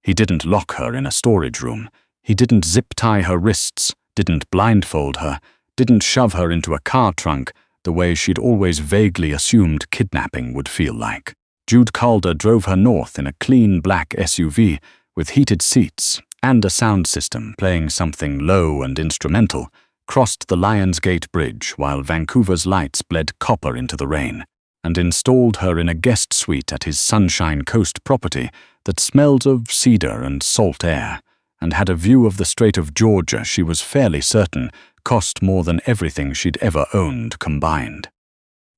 He didn't lock her in a storage room. He didn't zip-tie her wrists, didn't blindfold her, didn't shove her into a car trunk the way she'd always vaguely assumed kidnapping would feel like. Jude Calder drove her north in a clean black SUV with heated seats and a sound system playing something low and instrumental, crossed the Lionsgate Bridge while Vancouver's lights bled copper into the rain, and installed her in a guest suite at his Sunshine Coast property that smelled of cedar and salt air, and had a view of the Strait of Georgia she was fairly certain cost more than everything she'd ever owned combined.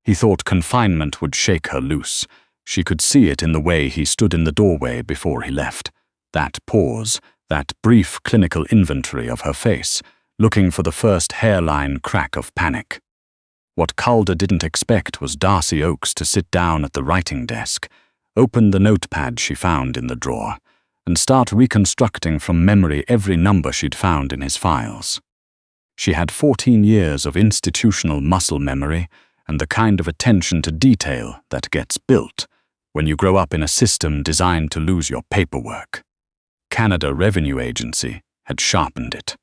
He thought confinement would shake her loose. She could see it in the way he stood in the doorway before he left. That pause, that brief clinical inventory of her face, looking for the first hairline crack of panic. What Calder didn't expect was Darcy Oakes to sit down at the writing desk, open the notepad she found in the drawer, and start reconstructing from memory every number she'd found in his files. She had 14 years of institutional muscle memory and the kind of attention to detail that gets built when you grow up in a system designed to lose your paperwork. Canada Revenue Agency had sharpened it.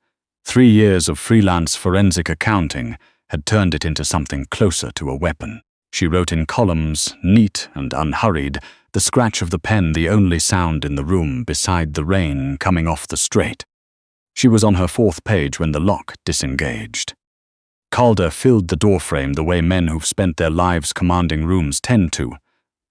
3 years of freelance forensic accounting had turned it into something closer to a weapon. She wrote in columns, neat and unhurried, the scratch of the pen the only sound in the room beside the rain coming off the strait. She was on her 4th page when the lock disengaged. Calder filled the doorframe the way men who've spent their lives commanding rooms tend to.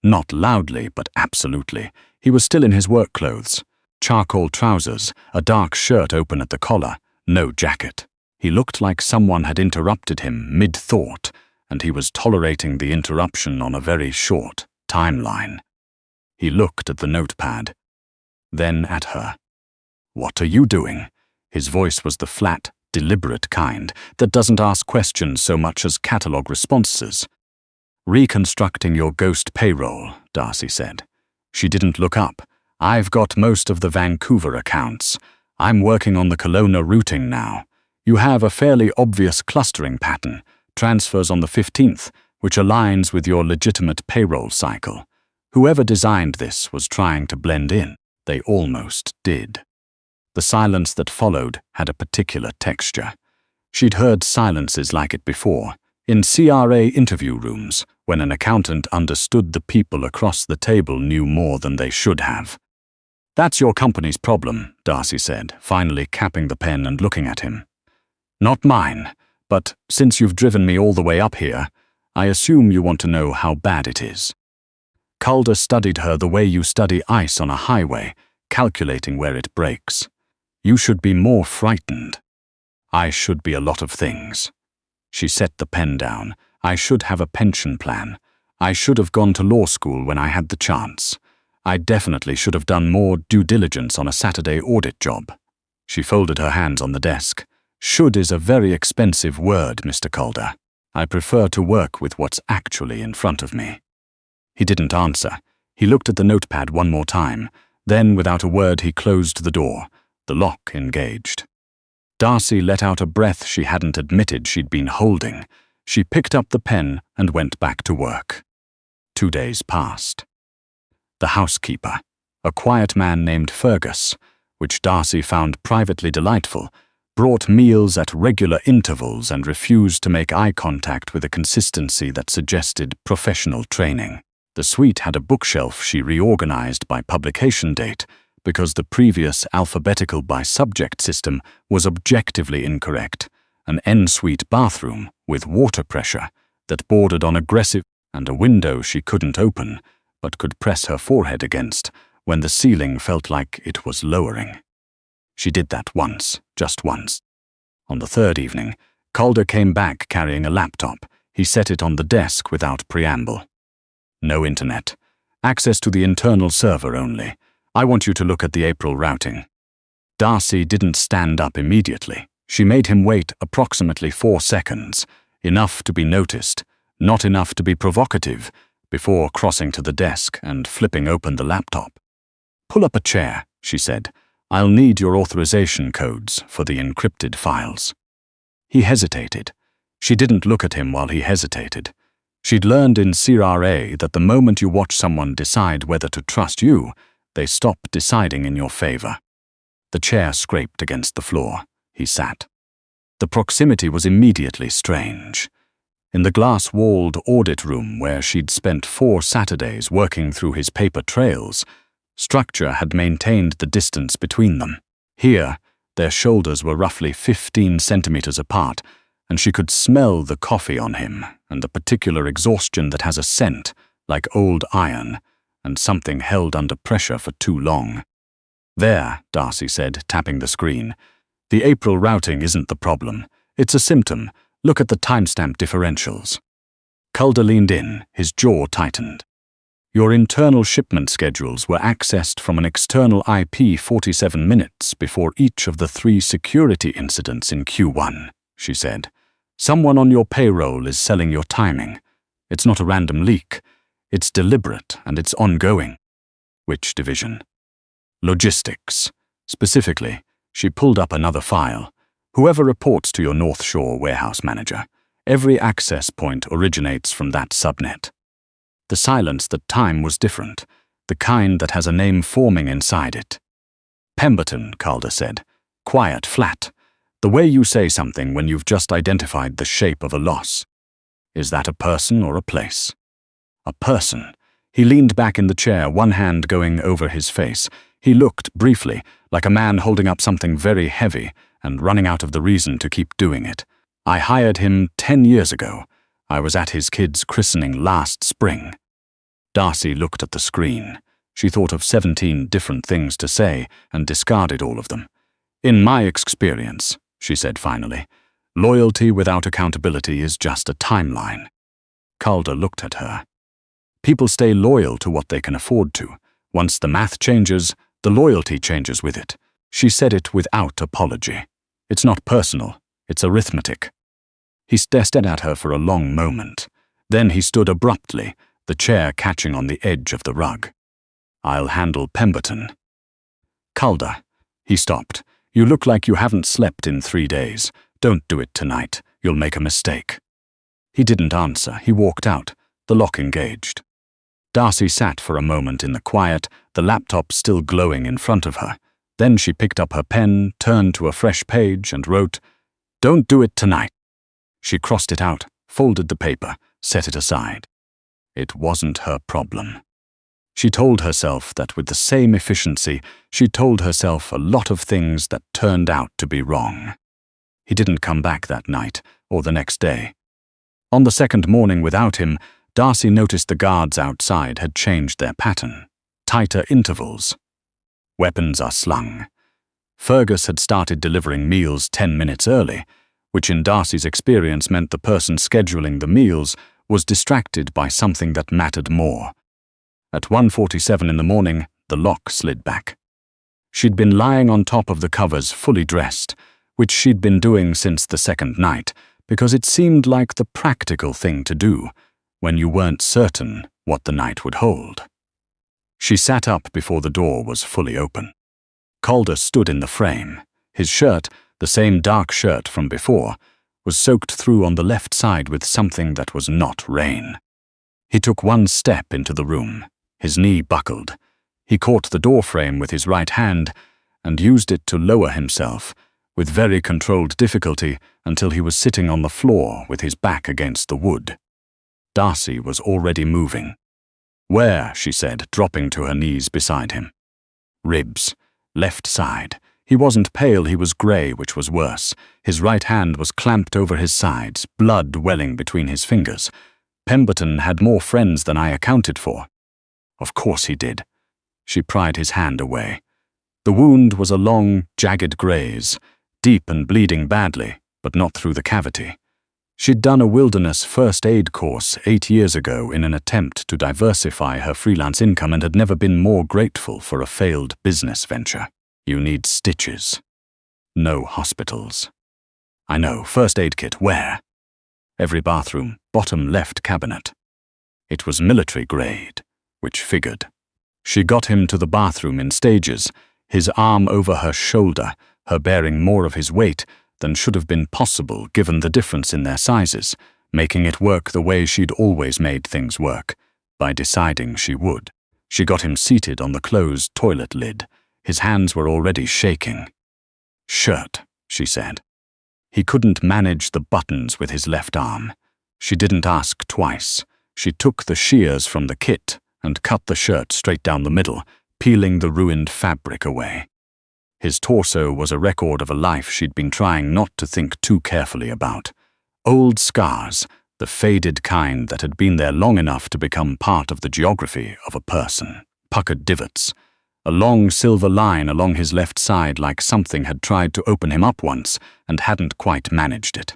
Not loudly, but absolutely. He was still in his work clothes. Charcoal trousers, a dark shirt open at the collar, no jacket. He looked like someone had interrupted him mid-thought, and he was tolerating the interruption on a very short timeline. He looked at the notepad, then at her. "What are you doing?" His voice was the flat, deliberate kind that doesn't ask questions so much as catalogue responses. "Reconstructing your ghost payroll," Darcy said. She didn't look up. "I've got most of the Vancouver accounts. I'm working on the Kelowna routing now. You have a fairly obvious clustering pattern, transfers on the 15th, which aligns with your legitimate payroll cycle. Whoever designed this was trying to blend in. They almost did." The silence that followed had a particular texture. She'd heard silences like it before, in CRA interview rooms, when an accountant understood the people across the table knew more than they should have. "That's your company's problem," Darcy said, finally capping the pen and looking at him. "Not mine, but since you've driven me all the way up here, I assume you want to know how bad it is." Calder studied her the way you study ice on a highway, calculating where it breaks. "You should be more frightened." "I should be a lot of things." She set the pen down. "I should have a pension plan. I should have gone to law school when I had the chance. I definitely should have done more due diligence on a Saturday audit job." She folded her hands on the desk. "Should is a very expensive word, Mr. Calder. I prefer to work with what's actually in front of me." He didn't answer. He looked at the notepad one more time. Then, without a word, he closed the door. The lock engaged. Darcy let out a breath she hadn't admitted she'd been holding. She picked up the pen and went back to work. 2 days passed. The housekeeper, a quiet man named Fergus, which Darcy found privately delightful, brought meals at regular intervals and refused to make eye contact with a consistency that suggested professional training. The suite had a bookshelf she reorganized by publication date because the previous alphabetical by subject system was objectively incorrect, an en-suite bathroom with water pressure that bordered on aggressive, and a window she couldn't open but could press her forehead against when the ceiling felt like it was lowering. She did that once, just once. On the 3rd evening, Calder came back carrying a laptop. He set it on the desk without preamble. "No internet. Access to the internal server only. I want you to look at the April routing." Darcy didn't stand up immediately. She made him wait approximately 4 seconds, enough to be noticed, not enough to be provocative, before crossing to the desk and flipping open the laptop. "Pull up a chair," she said. "I'll need your authorization codes for the encrypted files." He hesitated. She didn't look at him while he hesitated. She'd learned in CRA that the moment you watch someone decide whether to trust you, They stop deciding in your favor. The chair scraped against the floor. He sat. The proximity was immediately strange. In the glass-walled audit room where she'd spent 4 Saturdays working through his paper trails, structure had maintained the distance between them. Here, their shoulders were roughly 15 centimeters apart, and she could smell the coffee on him and the particular exhaustion that has a scent, like old iron, and something held under pressure for too long. "There," Darcy said, tapping the screen. "The April routing isn't the problem. It's a symptom. Look at the timestamp differentials." Calder leaned in, his jaw tightened. "Your internal shipment schedules were accessed from an external IP 47 minutes before each of the 3 security incidents in Q1, she said. "Someone on your payroll is selling your timing. It's not a random leak. It's deliberate and it's ongoing." "Which division?" "Logistics. Specifically," she pulled up another file. "Whoever reports to your North Shore warehouse manager. Every access point originates from that subnet." The silence that time was different, the kind that has a name forming inside it. "Pemberton," Calder said. "Quiet, flat. The way you say something when you've just identified the shape of a loss. Is that a person or a place?" "A person." He leaned back in the chair, one hand going over his face. He looked, briefly, like a man holding up something very heavy and running out of the reason to keep doing it. "I hired him 10 years ago. I was at his kid's christening last spring." Darcy looked at the screen. She thought of 17 different things to say and discarded all of them. "In my experience," she said finally, "loyalty without accountability is just a timeline." Calder looked at her. "People stay loyal to what they can afford to. Once the math changes, the loyalty changes with it." She said it without apology. "It's not personal, it's arithmetic." He stared at her for a long moment. Then he stood abruptly, the chair catching on the edge of the rug. "I'll handle Pemberton." "Calder." He stopped. "You look like you haven't slept in 3 days. Don't do it tonight. You'll make a mistake." He didn't answer. He walked out. The lock engaged. Darcy sat for a moment in the quiet, the laptop still glowing in front of her. Then she picked up her pen, turned to a fresh page, and wrote, "Don't do it tonight." She crossed it out, folded the paper, set it aside. It wasn't her problem. She told herself that with the same efficiency, she told herself a lot of things that turned out to be wrong. He didn't come back that night, or the next day. On the second morning without him, Darcy noticed the guards outside had changed their pattern. Tighter intervals. Weapons are slung. Fergus had started delivering meals 10 minutes early, which in Darcy's experience meant the person scheduling the meals was distracted by something that mattered more. At 1:47 in the morning, the lock slid back. She'd been lying on top of the covers fully dressed, which she'd been doing since the second night, because it seemed like the practical thing to do, when you weren't certain what the night would hold. She sat up before the door was fully open. Calder stood in the frame. His shirt, the same dark shirt from before, was soaked through on the left side with something that was not rain. He took one step into the room. His knee buckled. He caught the doorframe with his right hand and used it to lower himself, with very controlled difficulty, until he was sitting on the floor with his back against the wood. Darcy was already moving. "Where?" she said, dropping to her knees beside him. "Ribs. Left side." He wasn't pale, he was grey, which was worse. His right hand was clamped over his sides, blood welling between his fingers. "Pemberton had more friends than I accounted for." "Of course he did." She pried his hand away. The wound was a long, jagged graze, deep and bleeding badly, but not through the cavity. She'd done a wilderness first aid course 8 years ago in an attempt to diversify her freelance income and had never been more grateful for a failed business venture. "You need stitches." "No hospitals." "I know. First aid kit. Where?" "Every bathroom. Bottom left cabinet." It was military grade, which figured. She got him to the bathroom in stages, his arm over her shoulder, her bearing more of his weight than should have been possible given the difference in their sizes, making it work the way she'd always made things work, by deciding she would. She got him seated on the closed toilet lid. His hands were already shaking. "Shirt," she said. He couldn't manage the buttons with his left arm. She didn't ask twice. She took the shears from the kit and cut the shirt straight down the middle, peeling the ruined fabric away. His torso was a record of a life she'd been trying not to think too carefully about. Old scars, the faded kind that had been there long enough to become part of the geography of a person. Puckered divots. A long silver line along his left side, like something had tried to open him up once and hadn't quite managed it.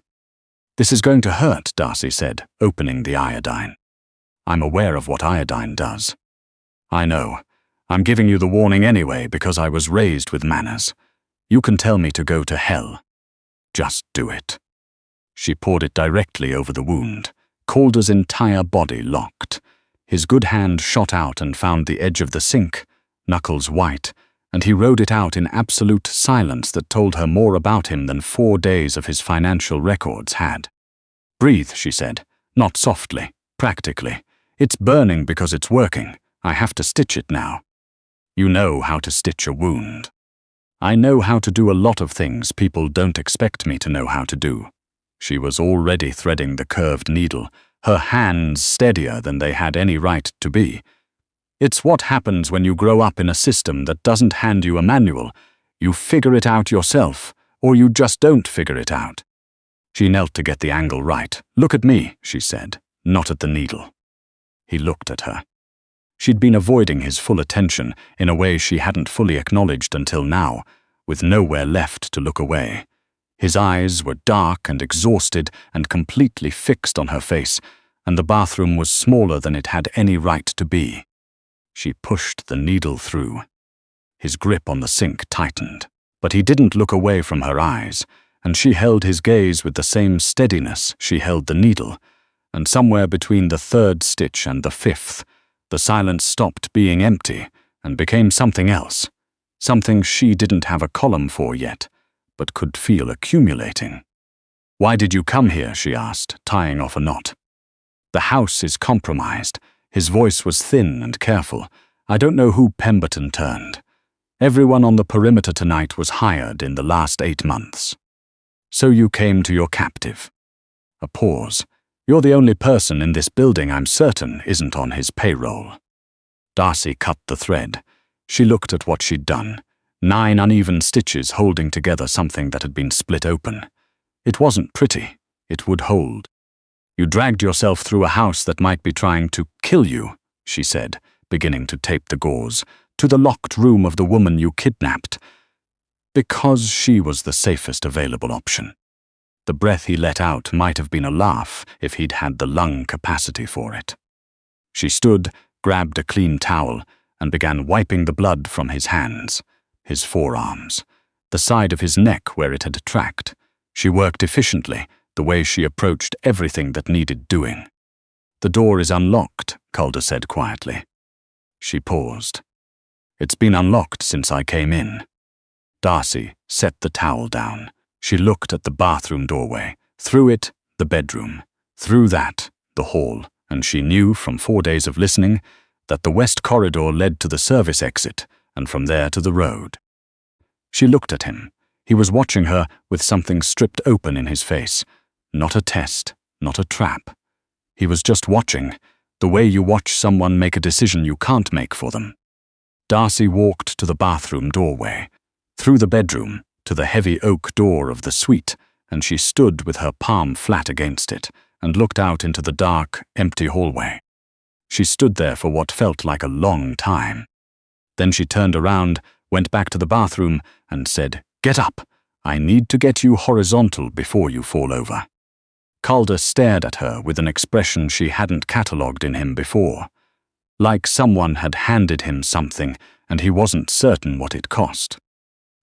"This is going to hurt," Darcy said, opening the iodine. "I'm aware of what iodine does." "I know. I'm giving you the warning anyway because I was raised with manners. You can tell me to go to hell. Just do it." She poured it directly over the wound. Calder's entire body locked. His good hand shot out and found the edge of the sink, knuckles white, and he rode it out in absolute silence that told her more about him than 4 days of his financial records had. "Breathe," she said, not softly, practically. "It's burning because it's working. I have to stitch it now." "You know how to stitch a wound." "I know how to do a lot of things people don't expect me to know how to do." She was already threading the curved needle, her hands steadier than they had any right to be. "It's what happens when you grow up in a system that doesn't hand you a manual. You figure it out yourself, or you just don't figure it out." She knelt to get the angle right. "Look at me," she said, not at the needle. He looked at her. She'd been avoiding his full attention in a way she hadn't fully acknowledged until now, with nowhere left to look away. His eyes were dark and exhausted and completely fixed on her face, and the bathroom was smaller than it had any right to be. She pushed the needle through. His grip on the sink tightened, but he didn't look away from her eyes, and she held his gaze with the same steadiness she held the needle, and somewhere between the 3rd stitch and the 5th, the silence stopped being empty and became something else, something she didn't have a column for yet, but could feel accumulating. "Why did you come here?" she asked, tying off a knot. "The house is compromised." His voice was thin and careful. "I don't know who Pemberton turned. Everyone on the perimeter tonight was hired in the last 8 months. So you came to your captive." A pause. "You're the only person in this building I'm certain isn't on his payroll." Darcy cut the thread. She looked at what she'd done. 9 uneven stitches holding together something that had been split open. It wasn't pretty. It would hold. "You dragged yourself through a house that might be trying to kill you," she said, beginning to tape the gauze, "to the locked room of the woman you kidnapped, because she was the safest available option." The breath he let out might have been a laugh if he'd had the lung capacity for it. She stood, grabbed a clean towel, and began wiping the blood from his hands, his forearms, the side of his neck where it had tracked. She worked efficiently, the way she approached everything that needed doing. "The door is unlocked," Calder said quietly. She paused. "It's been unlocked since I came in." Darcy set the towel down. She looked at the bathroom doorway. Through it, the bedroom. Through that, the hall, and she knew from 4 days of listening that the west corridor led to the service exit, and from there to the road. She looked at him. He was watching her with something stripped open in his face. Not a test, not a trap. He was just watching, the way you watch someone make a decision you can't make for them. Darcy walked to the bathroom doorway, through the bedroom, to the heavy oak door of the suite, and she stood with her palm flat against it and looked out into the dark, empty hallway. She stood there for what felt like a long time. Then she turned around, went back to the bathroom, and said, "Get up. I need to get you horizontal before you fall over." Calder stared at her with an expression she hadn't catalogued in him before, like someone had handed him something and he wasn't certain what it cost.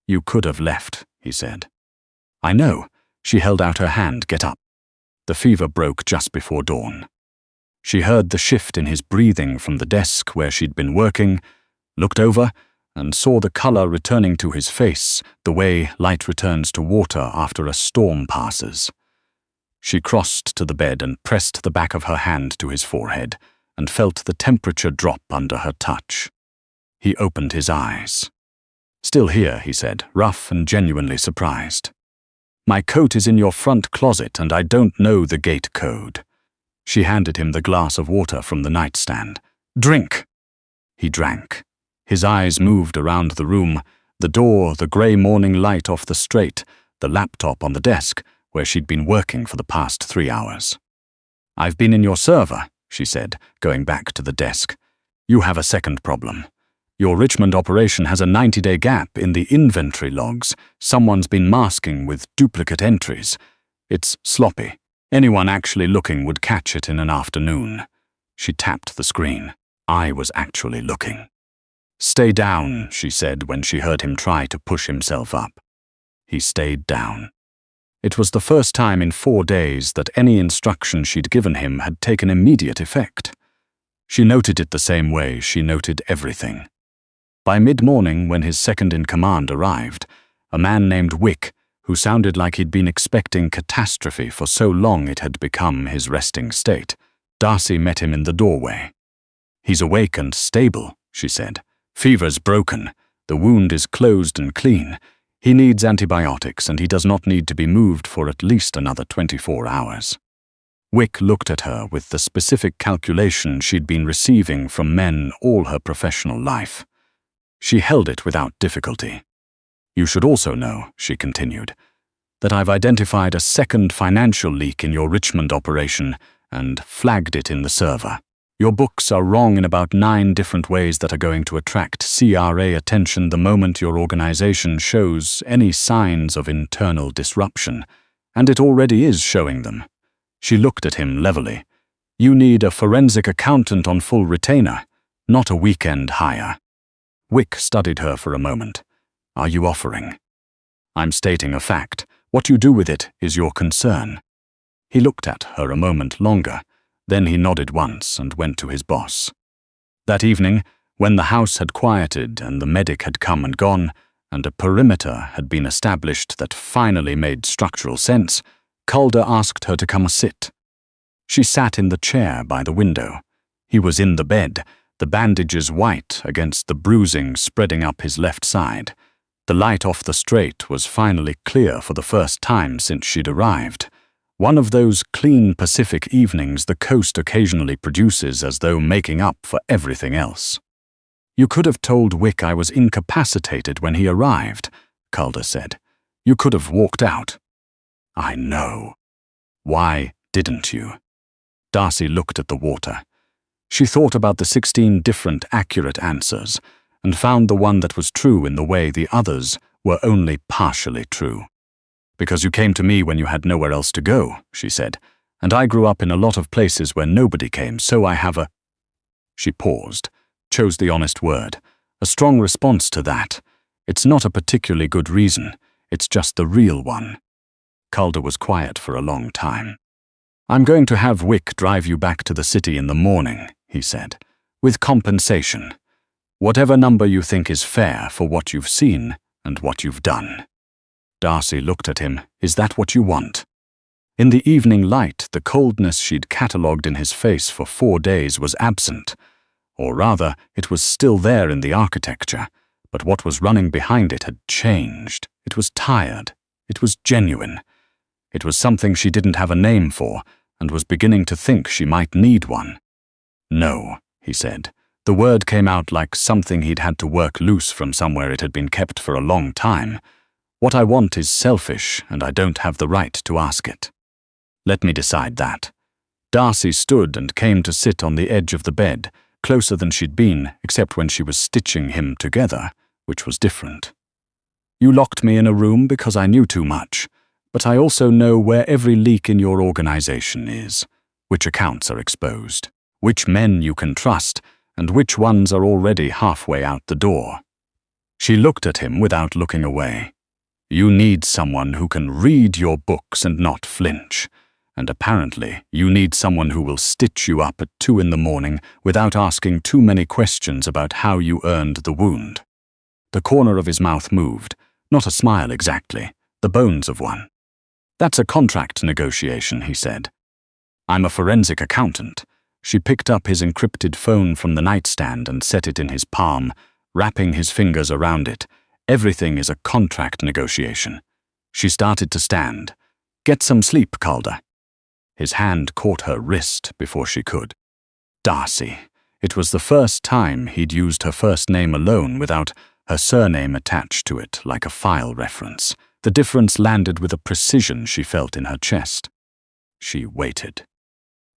"You could have left," he said. "I know." She held out her hand. "Get up." The fever broke just before dawn. She heard the shift in his breathing from the desk where she'd been working, looked over, and saw the color returning to his face, the way light returns to water after a storm passes. She crossed to the bed and pressed the back of her hand to his forehead, and felt the temperature drop under her touch. He opened his eyes. "Still here," he said, rough and genuinely surprised. "My coat is in your front closet and I don't know the gate code." She handed him the glass of water from the nightstand. "Drink!" He drank. His eyes moved around the room, the door, the grey morning light off the Strait, the laptop on the desk where she'd been working for the past 3 hours. "I've been in your server," she said, going back to the desk. "You have a second problem. Your Richmond operation has a 90-day gap in the inventory logs. Someone's been masking with duplicate entries. It's sloppy. Anyone actually looking would catch it in an afternoon." She tapped the screen. I was actually looking. "Stay down," she said when she heard him try to push himself up. He stayed down. It was the first time in 4 days that any instruction she'd given him had taken immediate effect. She noted it the same way she noted everything. By mid-morning, when his second-in-command arrived, a man named Wick, who sounded like he'd been expecting catastrophe for so long it had become his resting state, Darcy met him in the doorway. "He's awake and stable," she said. "Fever's broken. The wound is closed and clean. He needs antibiotics and he does not need to be moved for at least another 24 hours. Wick looked at her with the specific calculation she'd been receiving from men all her professional life. She held it without difficulty. "You should also know," she continued, "that I've identified a second financial leak in your Richmond operation and flagged it in the server. Your books are wrong in about 9 different ways that are going to attract CRA attention the moment your organization shows any signs of internal disruption, and it already is showing them." She looked at him levelly. "You need a forensic accountant on full retainer, not a weekend hire." Wick studied her for a moment. "Are you offering?" "I'm stating a fact. What you do with it is your concern." He looked at her a moment longer. Then he nodded once and went to his boss. That evening, when the house had quieted and the medic had come and gone, and a perimeter had been established that finally made structural sense, Calder asked her to come sit. She sat in the chair by the window. He was in the bed, the bandages white against the bruising spreading up his left side. The light off the Strait was finally clear for the first time since she'd arrived. One of those clean Pacific evenings the coast occasionally produces as though making up for everything else. "You could have told Wick I was incapacitated when he arrived," Calder said. "You could have walked out." "I know." "Why didn't you?" Darcy looked at the water. She thought about the 16 different accurate answers and found the one that was true in the way the others were only partially true. "Because you came to me when you had nowhere else to go," she said, "and I grew up in a lot of places where nobody came, so I have a—" She paused, chose the honest word. "A strong response to that. It's not a particularly good reason, it's just the real one." Calder was quiet for a long time. "I'm going to have Wick drive you back to the city in the morning," he said, "with compensation. Whatever number you think is fair for what you've seen and what you've done." Darcy looked at him. "Is that what you want?" In the evening light, the coldness she'd catalogued in his face for 4 days was absent. Or rather, it was still there in the architecture, but what was running behind it had changed. It was tired. It was genuine. It was something she didn't have a name for, and was beginning to think she might need one. "No," he said. The word came out like something he'd had to work loose from somewhere it had been kept for a long time. "What I want is selfish, and I don't have the right to ask it. Let me decide that." Darcy stood and came to sit on the edge of the bed, closer than she'd been, except when she was stitching him together, which was different. "You locked me in a room because I knew too much, but I also know where every leak in your organization is, which accounts are exposed, which men you can trust, and which ones are already halfway out the door." She looked at him without looking away. "You need someone who can read your books and not flinch. And apparently, you need someone who will stitch you up at 2 in the morning without asking too many questions about how you earned the wound." The corner of his mouth moved, not a smile exactly, the bones of one. "That's a contract negotiation," he said. "I'm a forensic accountant. She picked up his encrypted phone from the nightstand and set it in his palm, wrapping his fingers around it. Everything is a contract negotiation. She started to stand. "Get some sleep, Calder." His hand caught her wrist before she could. Darcy. It was the first time he'd used her first name alone without her surname attached to it like a file reference. The difference landed with a precision she felt in her chest. She waited.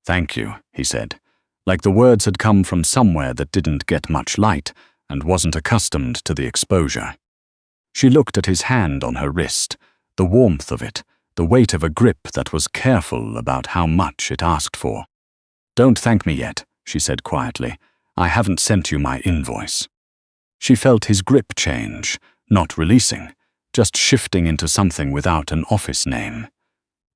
"Thank you," he said, like the words had come from somewhere that didn't get much light and wasn't accustomed to the exposure. She looked at his hand on her wrist, the warmth of it, the weight of a grip that was careful about how much it asked for. "Don't thank me yet," she said quietly. "I haven't sent you my invoice." She felt his grip change, not releasing, just shifting into something without an office name.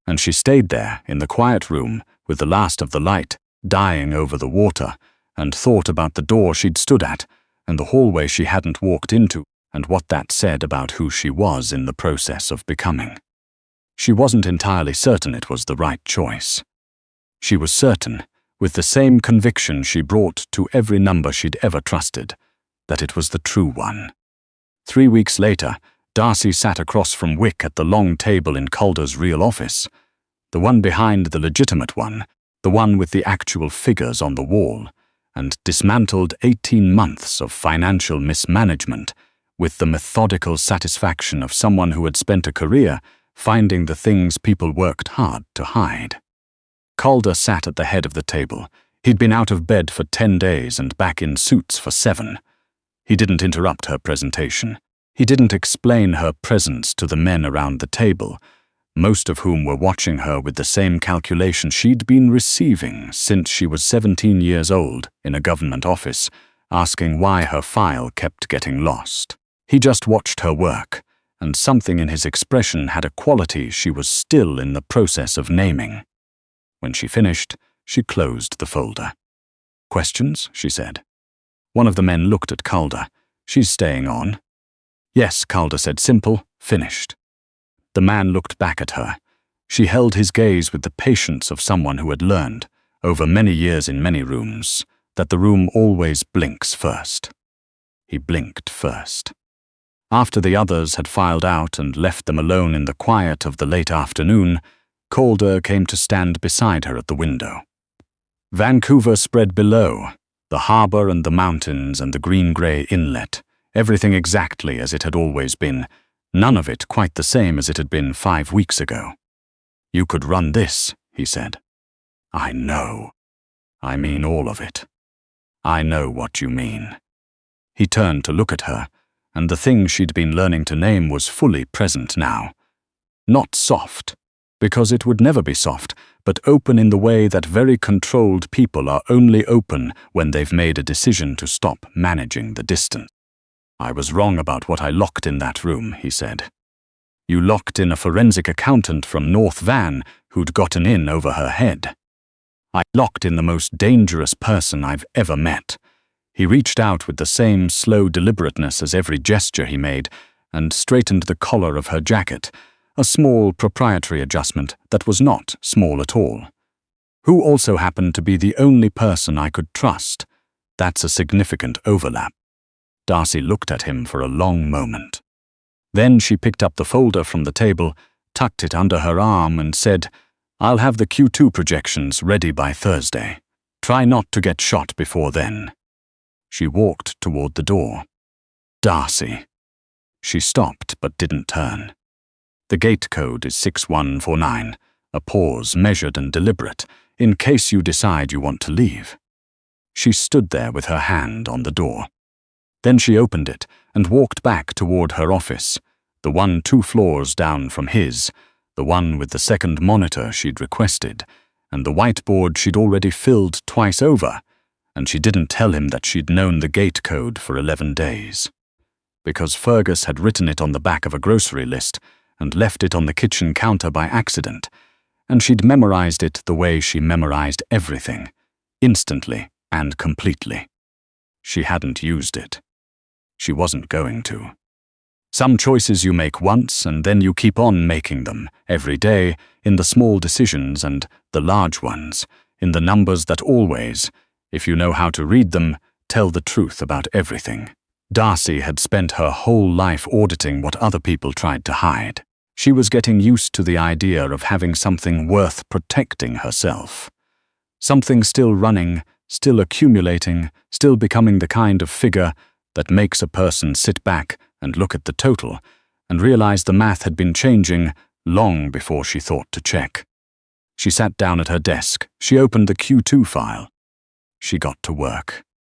And she stayed there in the quiet room with the last of the light dying over the water and thought about the door she'd stood at and the hallway she hadn't walked into and what that said about who she was in the process of becoming. She wasn't entirely certain it was the right choice. She was certain, with the same conviction she brought to every number she'd ever trusted, that it was the true one. 3 weeks later, Darcy sat across from Wick at the long table in Calder's real office, the one behind the legitimate one, the one with the actual figures on the wall, and dismantled 18 months of financial mismanagement with the methodical satisfaction of someone who had spent a career finding the things people worked hard to hide. Calder sat at the head of the table. He'd been out of bed for 10 days and back in suits for 7. He didn't interrupt her presentation. He didn't explain her presence to the men around the table, most of whom were watching her with the same calculation she'd been receiving since she was 17 years old in a government office, asking why her file kept getting lost. He just watched her work, and something in his expression had a quality she was still in the process of naming. When she finished, she closed the folder. "Questions?" she said. One of the men looked at Calder. "She's staying on." "Yes," Calder said, simple, finished. The man looked back at her. She held his gaze with the patience of someone who had learned, over many years in many rooms, that the room always blinks first. He blinked first. After the others had filed out and left them alone in the quiet of the late afternoon, Calder came to stand beside her at the window. Vancouver spread below, the harbour and the mountains and the green-grey inlet, everything exactly as it had always been, none of it quite the same as it had been 5 weeks ago. "You could run this," he said. "I know. I mean all of it. I know what you mean." He turned to look at her, and the thing she'd been learning to name was fully present now. Not soft, because it would never be soft, but open in the way that very controlled people are only open when they've made a decision to stop managing the distance. "I was wrong about what I locked in that room," he said. "You locked in a forensic accountant from North Van who'd gotten in over her head. I locked in the most dangerous person I've ever met." He reached out with the same slow deliberateness as every gesture he made and straightened the collar of her jacket, a small proprietary adjustment that was not small at all. "Who also happened to be the only person I could trust. That's a significant overlap." Darcy looked at him for a long moment. Then she picked up the folder from the table, tucked it under her arm and said, "I'll have the Q2 projections ready by Thursday. Try not to get shot before then." She walked toward the door. "Darcy." She stopped but didn't turn. The gate code is 6149, a pause measured and deliberate, in case you decide you want to leave. She stood there with her hand on the door. Then she opened it and walked back toward her office, the one 2 floors down from his, the one with the second monitor she'd requested, and the whiteboard she'd already filled twice over, and she didn't tell him that she'd known the gate code for 11 days. Because Fergus had written it on the back of a grocery list and left it on the kitchen counter by accident, and she'd memorized it the way she memorized everything, instantly and completely. She hadn't used it. She wasn't going to. Some choices you make once and then you keep on making them, every day, in the small decisions and the large ones, in the numbers that always, if you know how to read them, tell the truth about everything. Darcy had spent her whole life auditing what other people tried to hide. She was getting used to the idea of having something worth protecting herself. Something still running, still accumulating, still becoming the kind of figure that makes a person sit back and look at the total and realize the math had been changing long before she thought to check. She sat down at her desk. She opened the Q2 file. She got to work.